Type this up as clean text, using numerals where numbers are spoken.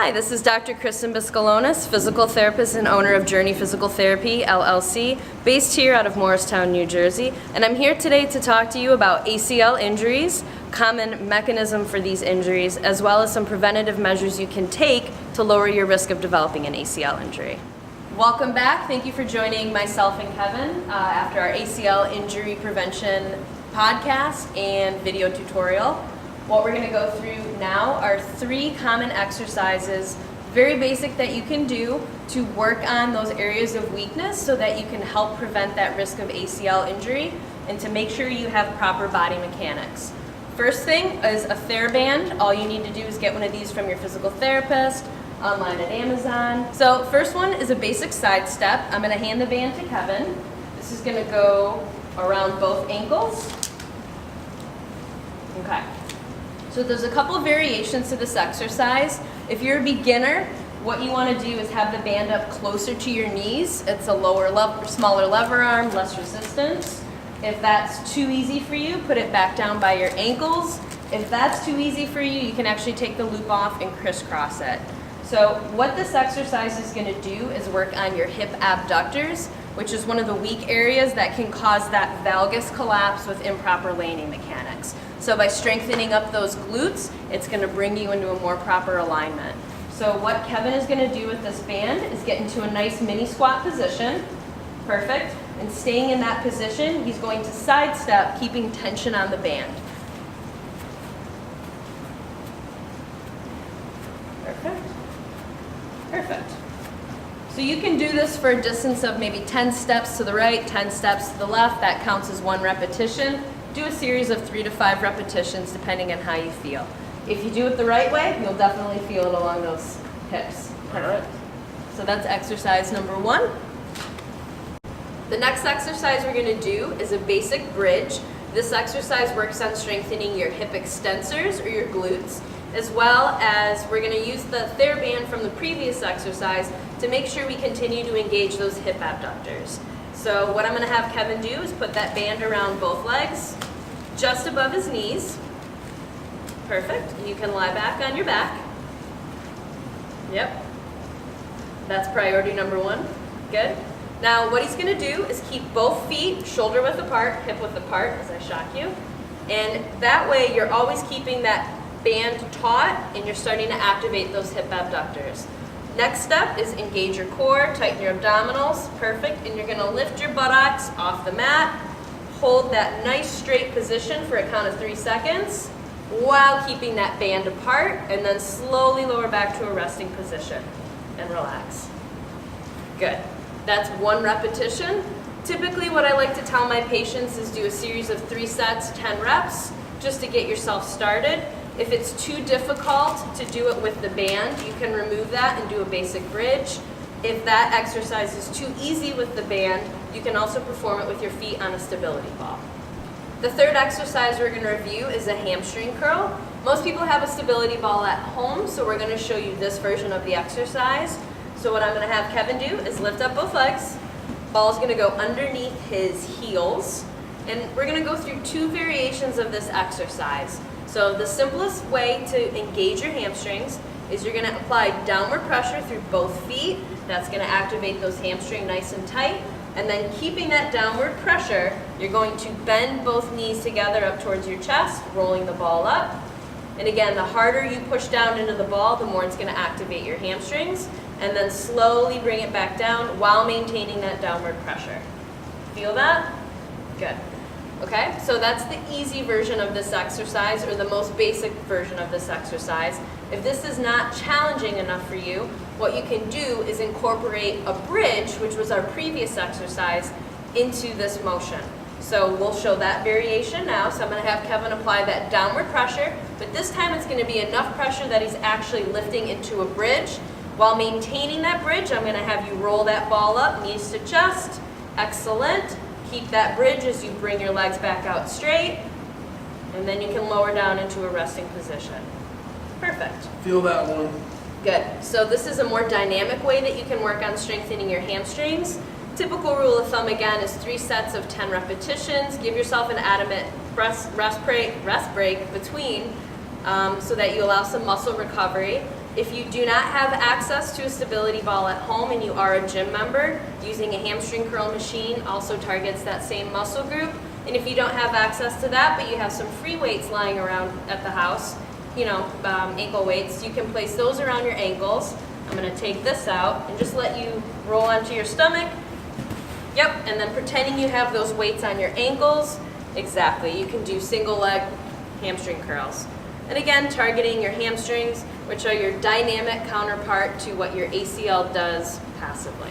Hi, this is Dr. Christen Biskelonis, physical therapist and owner of Journey Physical Therapy, LLC, based here out of Morristown, New Jersey. And I'm here today to talk to you about ACL injuries, common mechanism for these injuries, as well as some preventative measures you can take to lower your risk of developing an ACL injury. Welcome back. Thank you for joining myself and Kevin after our ACL injury prevention podcast and video tutorial. What we're going to go through now are 3 common exercises, very basic, that you can do to work on those areas of weakness so that you can help prevent that risk of ACL injury and to make sure you have proper body mechanics. First thing is a TheraBand. All you need to do is get one of these from your physical therapist, online at Amazon. So first one is a basic side step. I'm going to hand the band to Kevin. This is going to go around both ankles. Okay. So there's a couple of variations to this exercise. If you're a beginner, what you want to do is have the band up closer to your knees. It's a smaller lever arm, less resistance. If that's too easy for you, put it back down by your ankles. If that's too easy for you, you can actually take the loop off and crisscross it. So what this exercise is going to do is work on your hip abductors, which is one of the weak areas that can cause that valgus collapse with improper landing mechanics. So by strengthening up those glutes, it's going to bring you into a more proper alignment. So what Kevin is going to do with this band is get into a nice mini squat position. Perfect. And staying in that position, he's going to sidestep, keeping tension on the band. Perfect. Perfect. So you can do this for a distance of maybe 10 steps to the right, 10 steps to the left. That counts as 1 repetition. Do a series of 3 to 5 repetitions depending on how you feel. If you do it the right way, you'll definitely feel it along those hips. Perfect. So that's exercise number 1. The next exercise we're going to do is a basic bridge. This exercise works on strengthening your hip extensors or your glutes, as well as we're going to use the TheraBand from the previous exercise to make sure we continue to engage those hip abductors. So what I'm going to have Kevin do is put that band around both legs, just above his knees. Perfect. You can lie back on your back. Yep. That's priority number 1. Good. Now what he's going to do is keep both feet shoulder width apart, hip width apart, as I shock you. And that way you're always keeping that band taut and you're starting to activate those hip abductors. Next step is engage your core, tighten your abdominals. Perfect. And you're going to lift your buttocks off the mat. Hold that nice straight position for a count of 3 seconds while keeping that band apart, and then slowly lower back to a resting position and relax. Good. That's 1 repetition. Typically what I like to tell my patients is do a series of 3 sets, 10 reps, just to get yourself started. If it's too difficult to do it with the band, you can remove that and do a basic bridge. If that exercise is too easy with the band, you can also perform it with your feet on a stability ball. The third exercise we're going to review is a hamstring curl. Most people have a stability ball at home, so we're going to show you this version of the exercise. So what I'm going to have Kevin do is lift up both legs. Ball is going to go underneath his heels. And we're going to go through 2 variations of this exercise. So the simplest way to engage your hamstrings is you're going to apply downward pressure through both feet. That's going to activate those hamstrings nice and tight. And then keeping that downward pressure, you're going to bend both knees together up towards your chest, rolling the ball up. And again, the harder you push down into the ball, the more it's going to activate your hamstrings. And then slowly bring it back down while maintaining that downward pressure. Feel that? Good. Okay, so that's the easy version of this exercise, or the most basic version of this exercise. If this is not challenging enough for you, what you can do is incorporate a bridge, which was our previous exercise, into this motion. So we'll show that variation now. So I'm going to have Kevin apply that downward pressure, but this time it's going to be enough pressure that he's actually lifting into a bridge. While maintaining that bridge, I'm going to have you roll that ball up, knees to chest. Excellent. Keep that bridge as you bring your legs back out straight, and then you can lower down into a resting position. Perfect. Feel that one. Good. So this is a more dynamic way that you can work on strengthening your hamstrings. Typical rule of thumb, again, is 3 sets of 10 repetitions. Give yourself an adequate rest break between so that you allow some muscle recovery. If you do not have access to a stability ball at home and you are a gym member, using a hamstring curl machine also targets that same muscle group. And if you don't have access to that, but you have some free weights lying around at the house, ankle weights, you can place those around your ankles. I'm going to take this out and just let you roll onto your stomach. Yep, and then pretending you have those weights on your ankles. Exactly, you can do single leg hamstring curls. And again, targeting your hamstrings, which are your dynamic counterpart to what your ACL does passively.